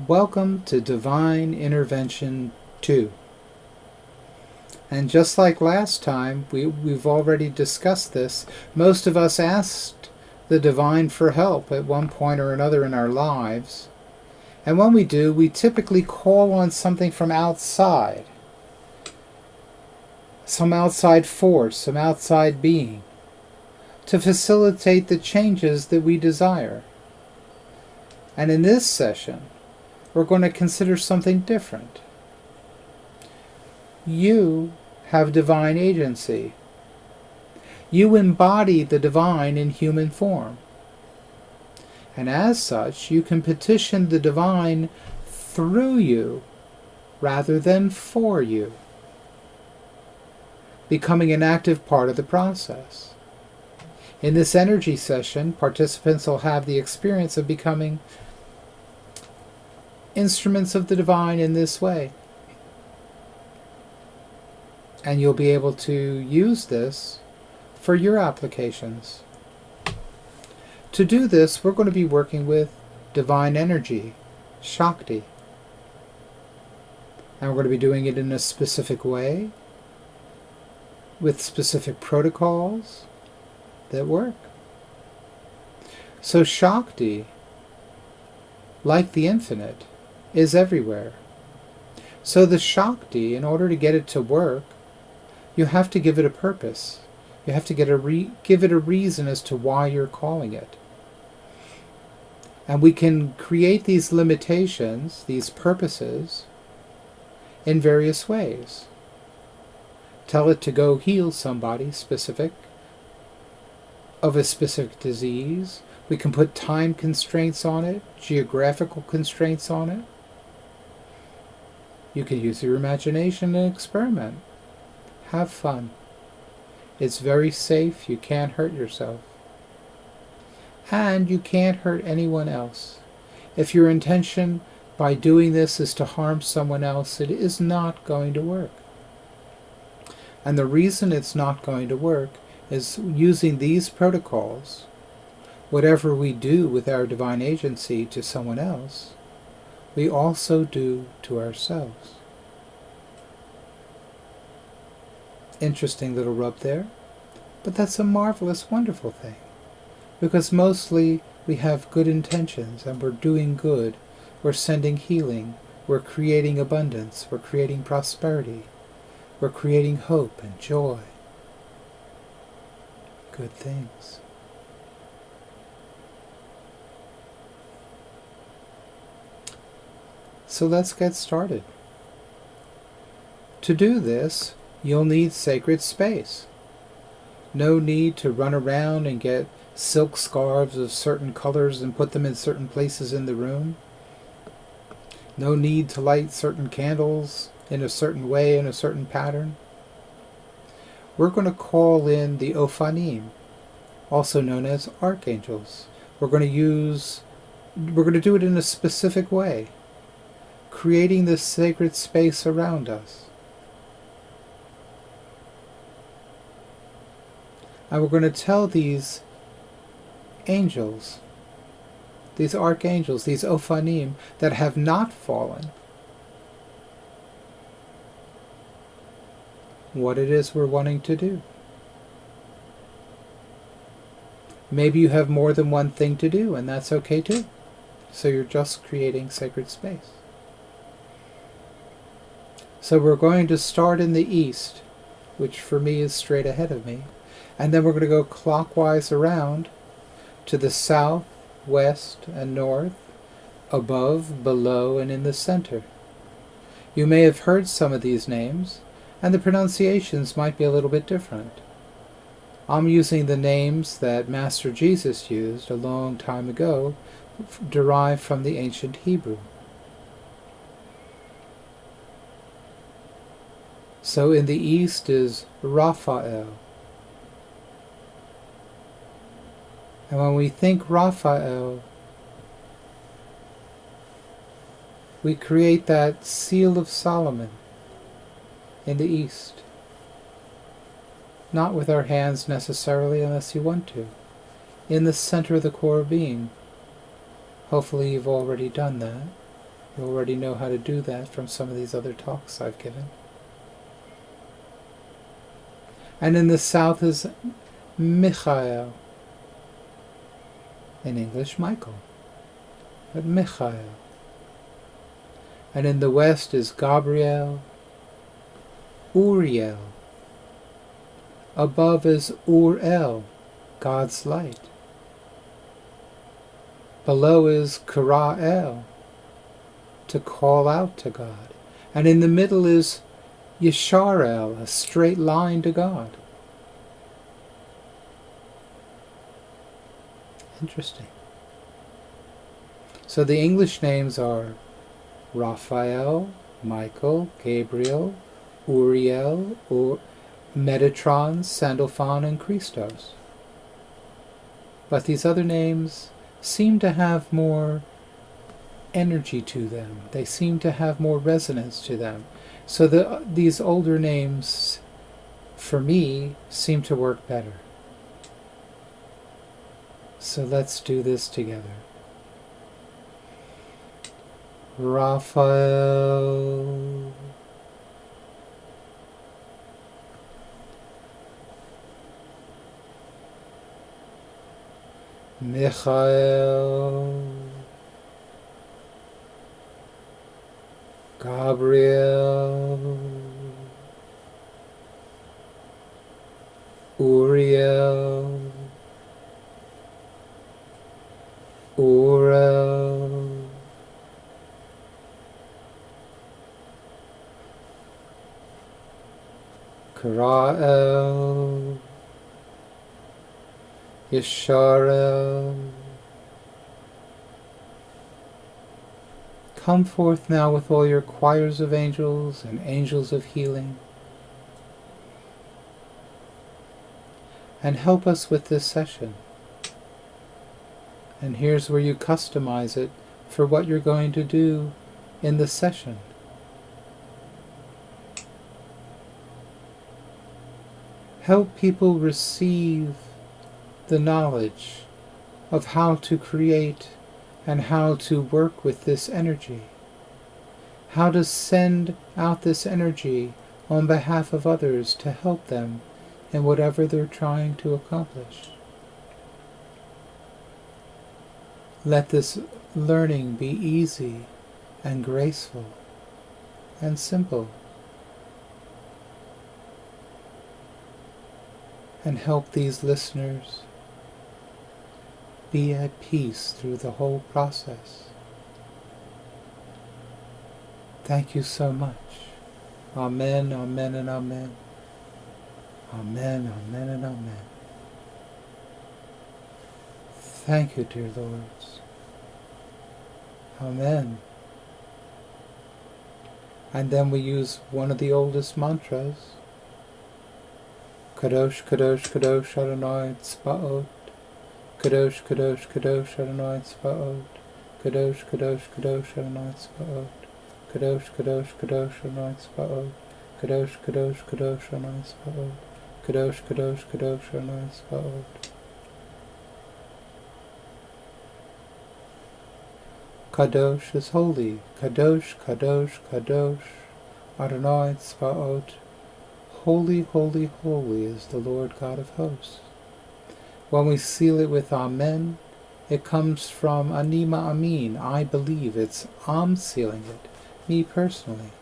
Welcome to Divine Intervention 2. And just like last time, we've already discussed this. Most of us asked the Divine for help at one point or another in our lives. And when we do, we typically call on something from outside. Some outside force, some outside being, to facilitate the changes that we desire. And in this session, we're going to consider something different. You have divine agency. You embody the divine in human form. And as such, you can petition the divine through you rather than for you, becoming an active part of the process. In this energy session, participants will have the experience of becoming instruments of the divine in this way. And you'll be able to use this for your applications. To do this, we're going to be working with divine energy, Shakti. And we're going to be doing it in a specific way, with specific protocols that work. So Shakti, like the infinite, is everywhere. So the Shakti, in order to get it to work, you have to give it a purpose. You have to give it a reason as to why you're calling it. And we can create these limitations, these purposes, in various ways. Tell it to go heal somebody specific, of a specific disease. We can put time constraints on it, geographical constraints on it. You can use your imagination and experiment. Have fun. It's very safe. You can't hurt yourself. And you can't hurt anyone else. If your intention by doing this is to harm someone else, it is not going to work. And the reason it's not going to work is using these protocols. Whatever we do with our divine agency to someone else, we also do to ourselves. Interesting little rub there, but that's a marvelous, wonderful thing, because mostly we have good intentions and we're doing good, we're sending healing, we're creating abundance, we're creating prosperity, we're creating hope and joy. Good things. So let's get started. To do this, you'll need sacred space. No need to run around and get silk scarves of certain colors and put them in certain places in the room. No need to light certain candles in a certain way, in a certain pattern. We're going to call in the Ophanim, also known as archangels. We're going to do it in a specific way, creating this sacred space around us. And we're going to tell these angels, these archangels, these Ophanim that have not fallen, what it is we're wanting to do. Maybe you have more than one thing to do, and that's okay too. So you're just creating sacred space. So we're going to start in the east, which for me is straight ahead of me, and then we're going to go clockwise around to the south, west, and north, above, below, and in the center. You may have heard some of these names, and the pronunciations might be a little bit different. I'm using the names that Master Jesus used a long time ago, derived from the ancient Hebrew. So in the east is Raphael. And when we think Raphael, we create that seal of Solomon in the east. Not with our hands necessarily, unless you want to. In the center of the core being. Hopefully you've already done that. You already know how to do that from some of these other talks I've given. And in the south is Michael. In English, Michael. But Michael. And in the west is Gabriel, Uriel. Above is Ur-El, God's light. Below is Kara-El, to call out to God. And in the middle is Yeshar-El, a straight line to God. Interesting. So the English names are Raphael, Michael, Gabriel, Uriel, Metatron, Sandalphon, and Christos. But these other names seem to have more energy to them. They seem to have more resonance to them. So these older names, for me, seem to work better. So let's do this together. Raphael, Michael, Gabriel, Uriel, Ur-El, Kara-El, Yeshar-El. Come forth now with all your choirs of angels and angels of healing, and help us with this session. And here's where you customize it for what you're going to do in the session. Help people receive the knowledge of how to create and how to work with this energy. How to send out this energy on behalf of others to help them in whatever they're trying to accomplish. Let this learning be easy and graceful and simple, and help these listeners be at peace through the whole process. Thank you so much. Amen, amen, and amen. Amen, amen, and amen. Thank you, dear Lords. Amen. And then we use one of the oldest mantras. Kadosh, Kadosh, Kadosh, Adonai Tzbaot. Kadosh, Kadosh, Kadosh, Adonai Tzbaot. Kadosh, Kadosh, Kadosh, Adonai Tzbaot. Kadosh, Kadosh, Kadosh, Adonai Tzbaot. Kadosh, Kadosh, Kadosh, Adonai Tzbaot. Kadosh, Kadosh, Kadosh, Adonai Tzbaot. Kadosh is holy. Kadosh, Kadosh, Kadosh, Adonai Tzbaot. Holy, holy, holy is the Lord God of hosts. When we seal it with Amen, it comes from Anima Amin. I believe. I'm sealing it, me personally.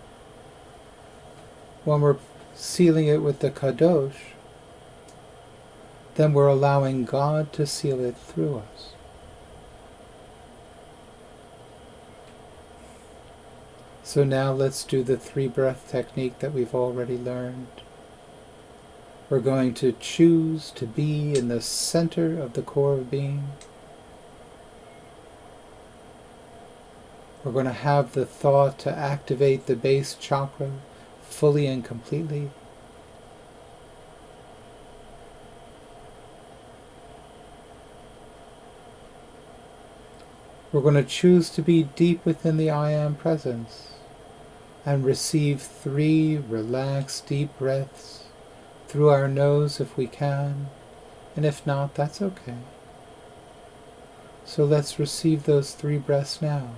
When we're sealing it with the Kadosh, then we're allowing God to seal it through us. So now let's do the 3-breath technique that we've already learned. We're going to choose to be in the center of the core of being. We're going to have the thought to activate the base chakra fully and completely. We're going to choose to be deep within the I Am presence and receive 3 relaxed, deep breaths through our nose if we can, and if not, that's okay. So let's receive those 3 breaths now.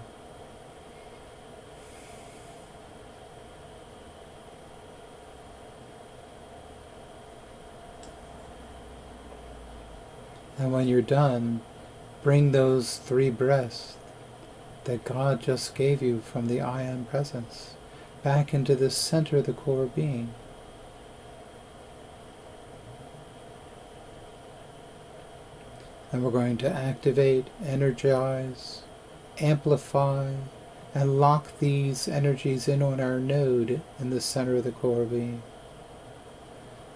And when you're done, bring those 3 breaths that God just gave you from the I Am Presence back into the center of the core being. And we're going to activate, energize, amplify, and lock these energies in on our node in the center of the core being.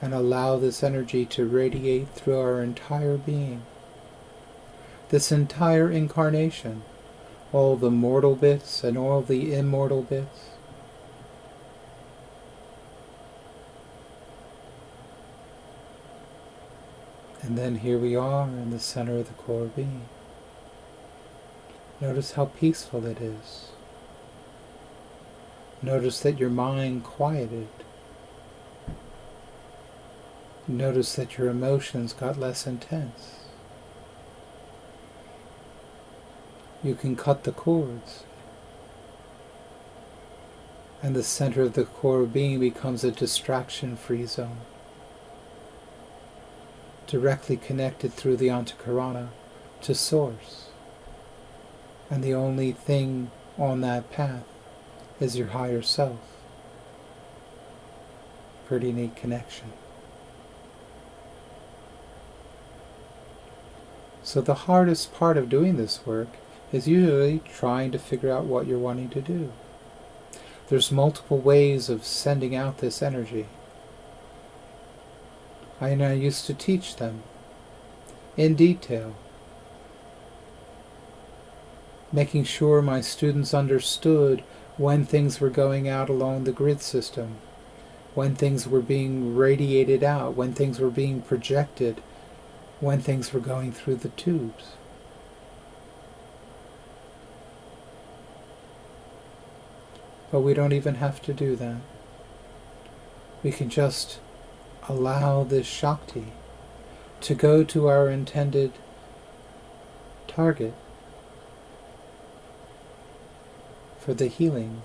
And allow this energy to radiate through our entire being. This entire incarnation, all the mortal bits and all the immortal bits. And then here we are in the center of the core being. Notice how peaceful it is. Notice that your mind quieted. Notice that your emotions got less intense. You can cut the cords. And the center of the core being becomes a distraction-free zone. Directly connected through the Antakarana to Source. And the only thing on that path is your higher self. Pretty neat connection. So the hardest part of doing this work is usually trying to figure out what you're wanting to do. There's multiple ways of sending out this energy. I used to teach them in detail, making sure my students understood when things were going out along the grid system, when things were being radiated out, when things were being projected, when things were going through the tubes. But we don't even have to do that. We can just allow this Shakti to go to our intended target for the healing,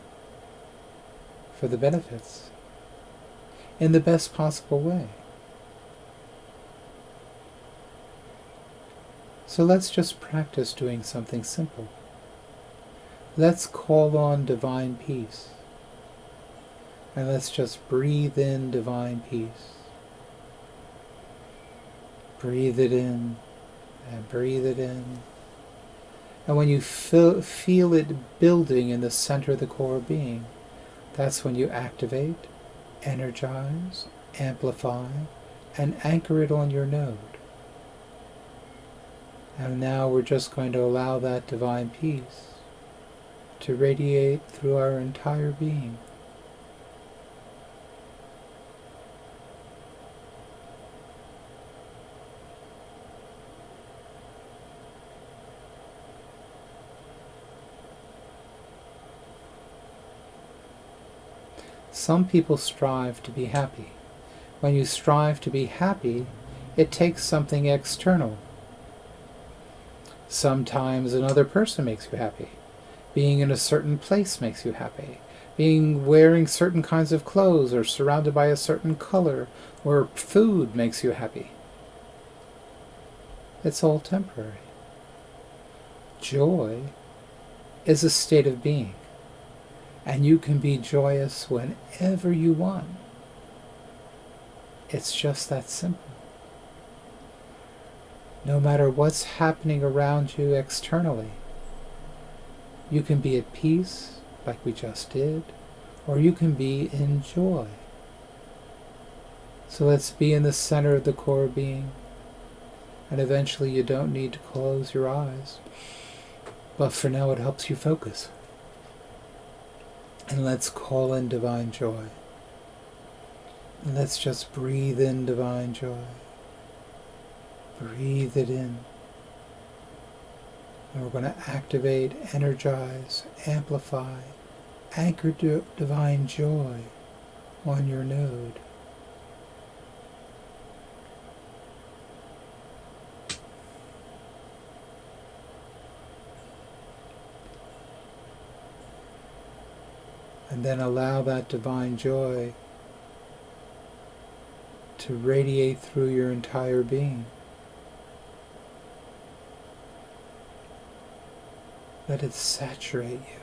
for the benefits, in the best possible way. So let's just practice doing something simple. Let's call on divine peace. And let's just breathe in divine peace. Breathe it in and breathe it in. And when you feel it building in the center of the core being, that's when you activate, energize, amplify, and anchor it on your node. And now we're just going to allow that divine peace to radiate through our entire being. Some people strive to be happy. When you strive to be happy, it takes something external. Sometimes another person makes you happy. Being in a certain place makes you happy. Wearing certain kinds of clothes or surrounded by a certain color or food makes you happy. It's all temporary. Joy is a state of being, and you can be joyous whenever you want. It's just that simple. No matter what's happening around you externally, you can be at peace, like we just did, or you can be in joy. So let's be in the center of the core being, and eventually you don't need to close your eyes, but for now it helps you focus. And let's call in divine joy. And let's just breathe in divine joy. Breathe it in. And we're going to activate, energize, amplify, anchor divine joy on your node. And then allow that divine joy to radiate through your entire being. Let it saturate you.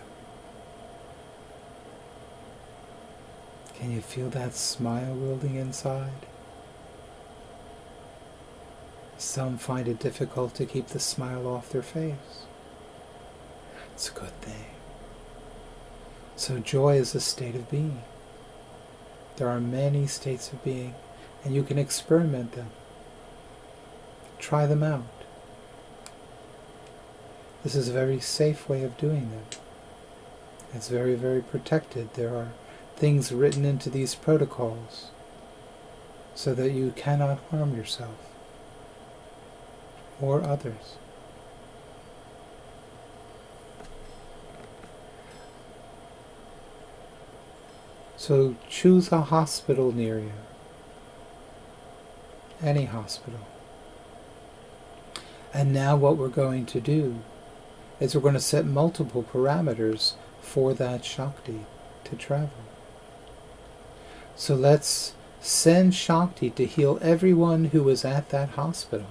Can you feel that smile building inside? Some find it difficult to keep the smile off their face. It's a good thing. So joy is a state of being. There are many states of being, and you can experiment them. Try them out. This is a very safe way of doing them. It's very, very protected. There are things written into these protocols so that you cannot harm yourself or others. So choose a hospital near you. Any hospital. And now what we're going to do is we're going to set multiple parameters for that Shakti to travel. So let's send Shakti to heal everyone who was at that hospital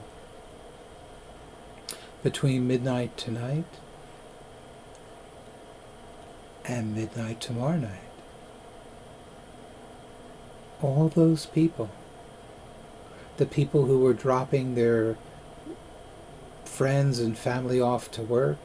between midnight tonight and midnight tomorrow night. All those people, the people who were dropping their friends and family off to work,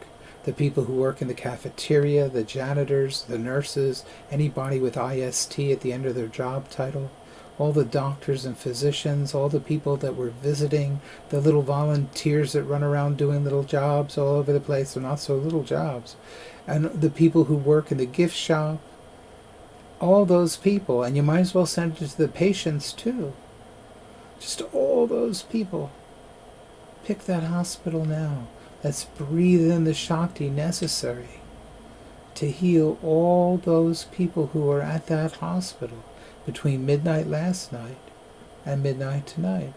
the people who work in the cafeteria, the janitors, the nurses, anybody with IST at the end of their job title, all the doctors and physicians, all the people that were visiting, the little volunteers that run around doing little jobs all over the place. They're not so little jobs. And the people who work in the gift shop, all those people. And you might as well send it to the patients too. Just all those people. Pick that hospital now. Let's breathe in the Shakti necessary to heal all those people who are at that hospital between midnight last night and midnight tonight.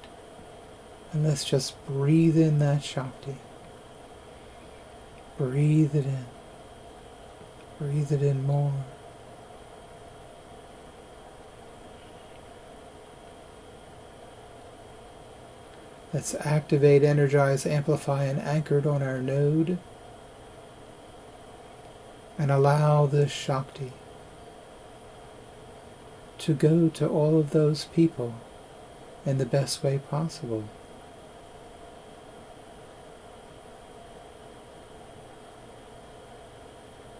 And let's just breathe in that Shakti. Breathe it in. Breathe it in more. Let's activate, energize, amplify, and anchor it on our node. And allow this Shakti to go to all of those people in the best way possible.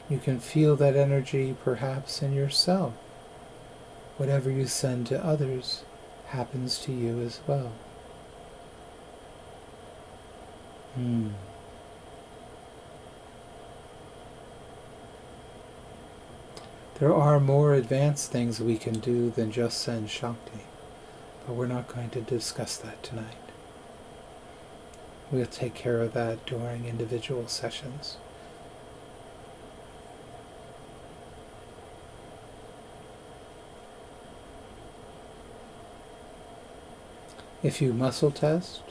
You can feel that energy perhaps in yourself. Whatever you send to others happens to you as well. There are more advanced things we can do than just send Shakti, but we're not going to discuss that tonight. We'll take care of that during individual sessions. If you muscle test,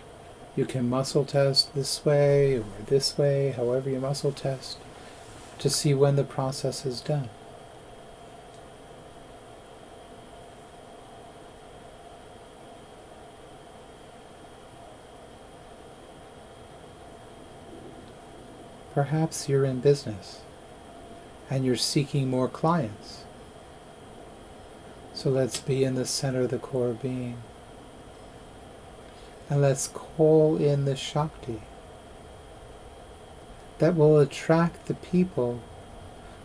you can muscle test this way or this way, however you muscle test, to see when the process is done. Perhaps you're in business and you're seeking more clients. So let's be in the center of the core being. And let's call in the Shakti that will attract the people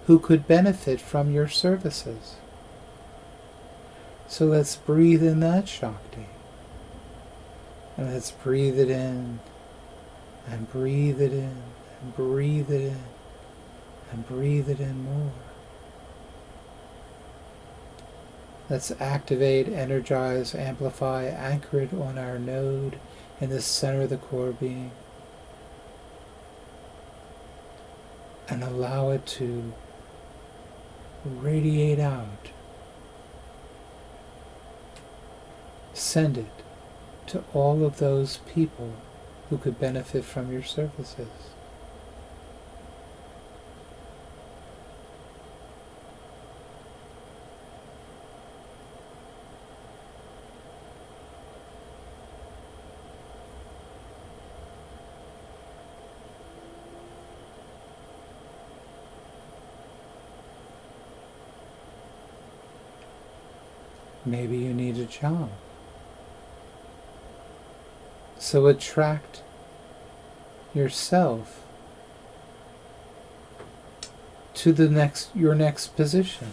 who could benefit from your services. So let's breathe in that Shakti. And let's breathe it in, and breathe it in, and breathe it in, and breathe it in more. Let's activate, energize, amplify, anchor it on our node in the center of the core being. And allow it to radiate out. Send it to all of those people who could benefit from your services. Maybe you need a job. So attract yourself to your next position.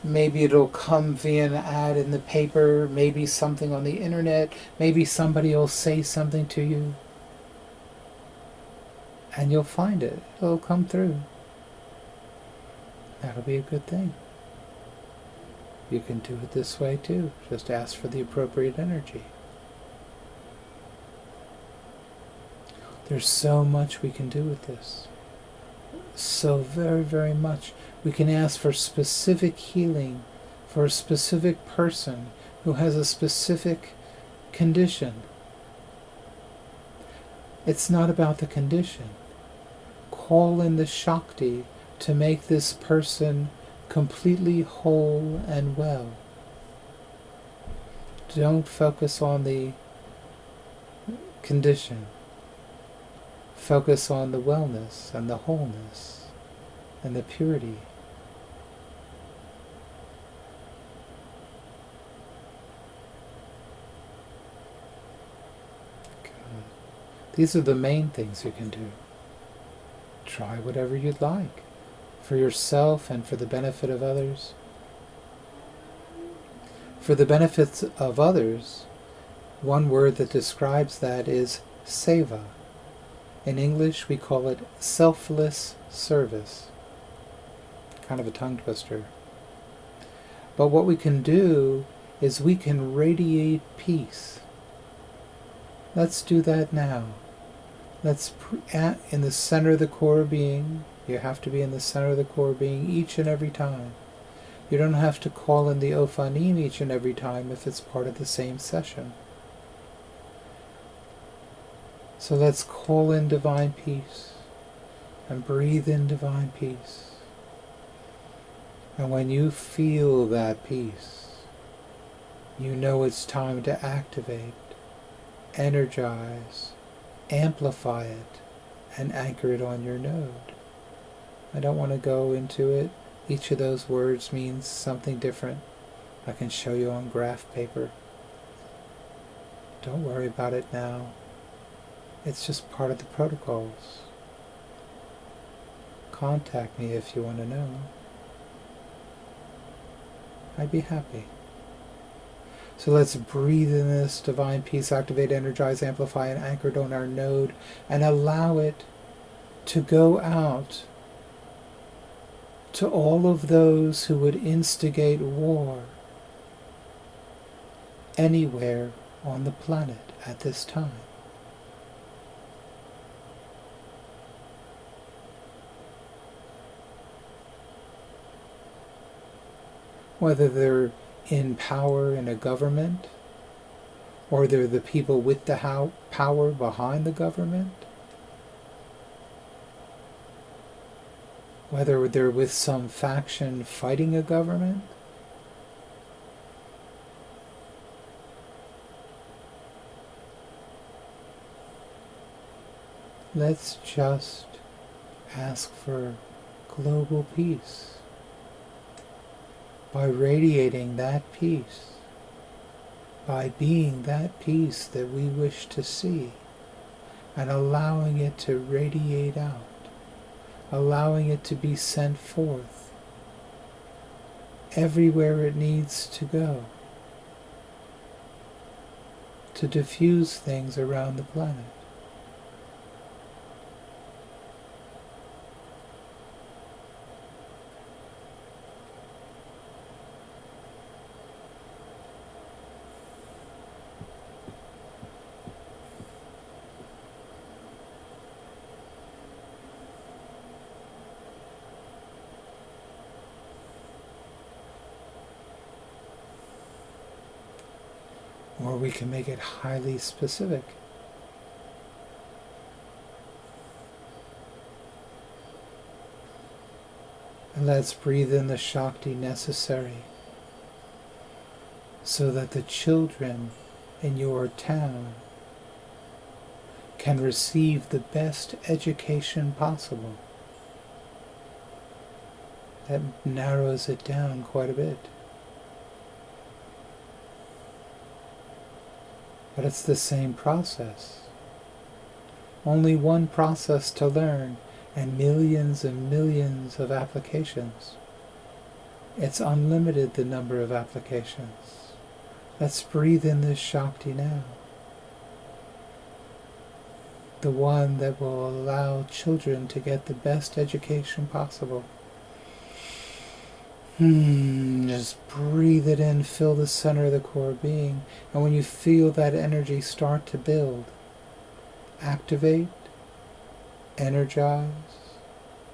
Maybe it'll come via an ad in the paper, maybe something on the internet, maybe somebody will say something to you, and you'll find it. It'll come through. That'll be a good thing. You can do it this way too. Just ask for the appropriate energy. There's so much we can do with this. So very, very much. We can ask for specific healing for a specific person who has a specific condition. It's not about the condition. Call in the Shakti to make this person completely whole and well. Don't focus on the condition. Focus on the wellness and the wholeness and the purity. Good. These are the main things you can do. Try whatever you'd like for yourself and for the benefit of others. For the benefits of others, one word that describes that is seva. In English, we call it selfless service. Kind of a tongue twister. But what we can do is we can radiate peace. Let's do that now. Let's in the center of the core being. You have to be in the center of the core being each and every time. You don't have to call in the Ofanim each and every time if it's part of the same session. So let's call in divine peace and breathe in divine peace. And when you feel that peace, you know it's time to activate, energize, amplify it, and anchor it on your node. I don't want to go into it. Each of those words means something different. I can show you on graph paper. Don't worry about it now. It's just part of the protocols. Contact me if you want to know. I'd be happy. So let's breathe in this divine peace, activate, energize, amplify, and anchor it on our node, and allow it to go out to all of those who would instigate war anywhere on the planet at this time. Whether they're in power in a government, or they're the people with the power behind the government, whether they're with some faction fighting a government, let's just ask for global peace. By radiating that peace, by being that peace that we wish to see, and allowing it to radiate out, allowing it to be sent forth everywhere it needs to go, to diffuse things around the planet. Or we can make it highly specific. And let's breathe in the Shakti necessary so that the children in your town can receive the best education possible. That narrows it down quite a bit. But it's the same process. Only one process to learn, and millions of applications. It's unlimited, the number of applications. Let's breathe in this Shakti now. The one that will allow children to get the best education possible. Just breathe it in, fill the center of the core being, and when you feel that energy start to build, activate, energize,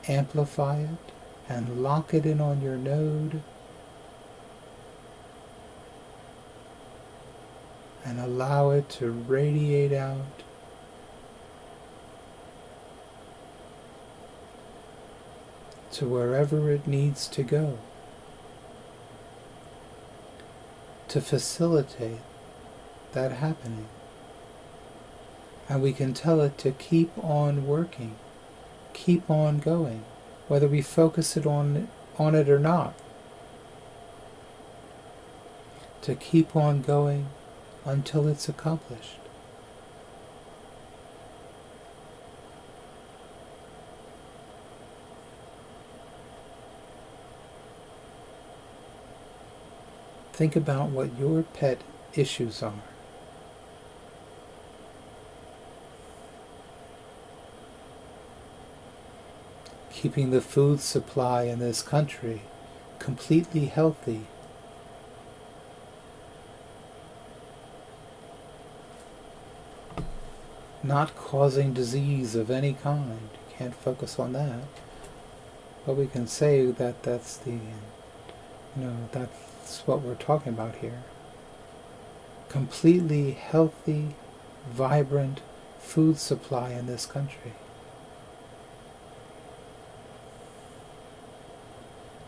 amplify it, and lock it in on your node, and allow it to radiate out to wherever it needs to go to facilitate that happening. And we can tell it to keep on working, keep on going, whether we focus it on it or not. To keep on going until it's accomplished. Think about what your pet issues are. Keeping the food supply in this country completely healthy. Not causing disease of any kind. You can't focus on that. But we can say that that's what we're talking about here. Completely healthy, vibrant food supply in this country.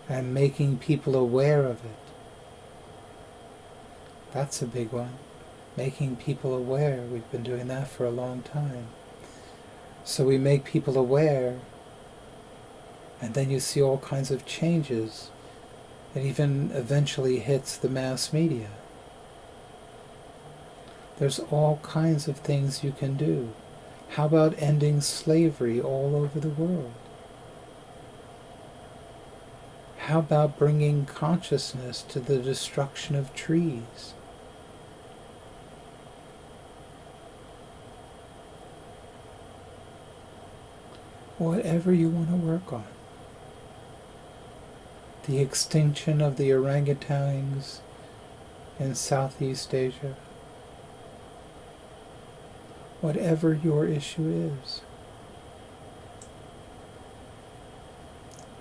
And making people aware of it. That's a big one. Making people aware. We've been doing that for a long time. So we make people aware, and then you see all kinds of changes. It even eventually hits the mass media. There's all kinds of things you can do. How about ending slavery all over the world? How about bringing consciousness to the destruction of trees? Whatever you want to work on. The extinction of the orangutans in Southeast Asia. Whatever your issue is.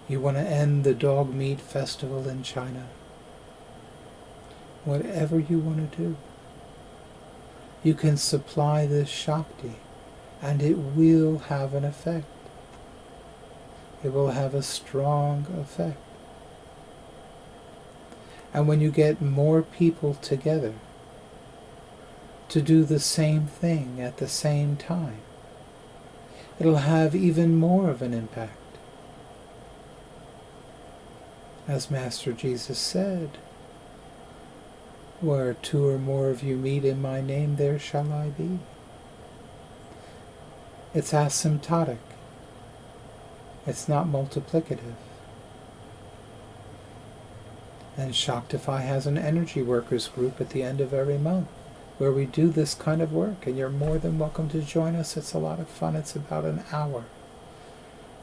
You want to end the dog meat festival in China. Whatever you want to do. You can supply this Shakti, and it will have an effect. It will have a strong effect. And when you get more people together to do the same thing at the same time, it'll have even more of an impact. As Master Jesus said, where two or more of you meet in my name, there shall I be. It's asymptotic. It's not multiplicative. And Shaktify has an energy workers group at the end of every month where we do this kind of work, and you're more than welcome to join us. It's a lot of fun. It's about an hour.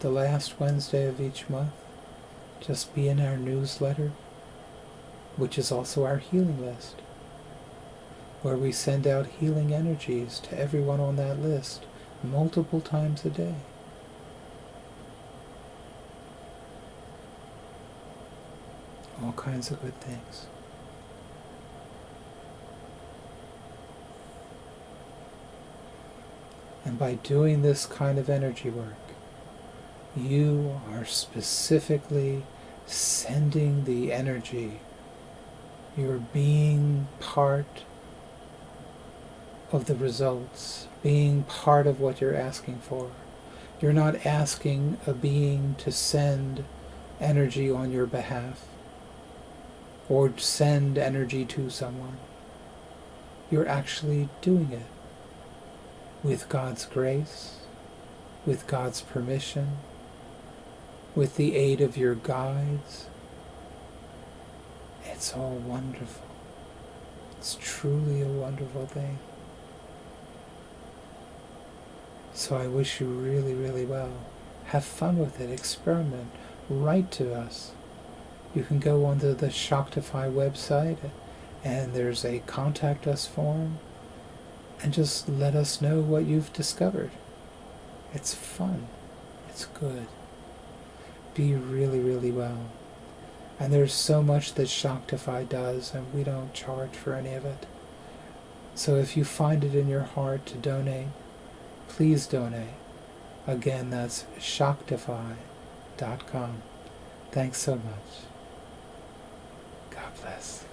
The last Wednesday of each month. Just be in our newsletter, which is also our healing list, where we send out healing energies to everyone on that list multiple times a day. All kinds of good things. And by doing this kind of energy work, you are specifically sending the energy. You're being part of the results, being part of what you're asking for. You're not asking a being to send energy on your behalf or send energy to someone. you're actually doing it with God's grace, with God's permission, with the aid of your guides. It's all wonderful. It's truly a wonderful thing. So I wish you really, really well. Have fun with it. Experiment. Write to us. You can go onto the Shaktify website and there's a contact us form, and just let us know what you've discovered. It's fun. It's good. Be really, really well. And there's so much that Shaktify does, and we don't charge for any of it. So if you find it in your heart to donate, please donate. Again, that's Shaktify.com. Thanks so much. God bless.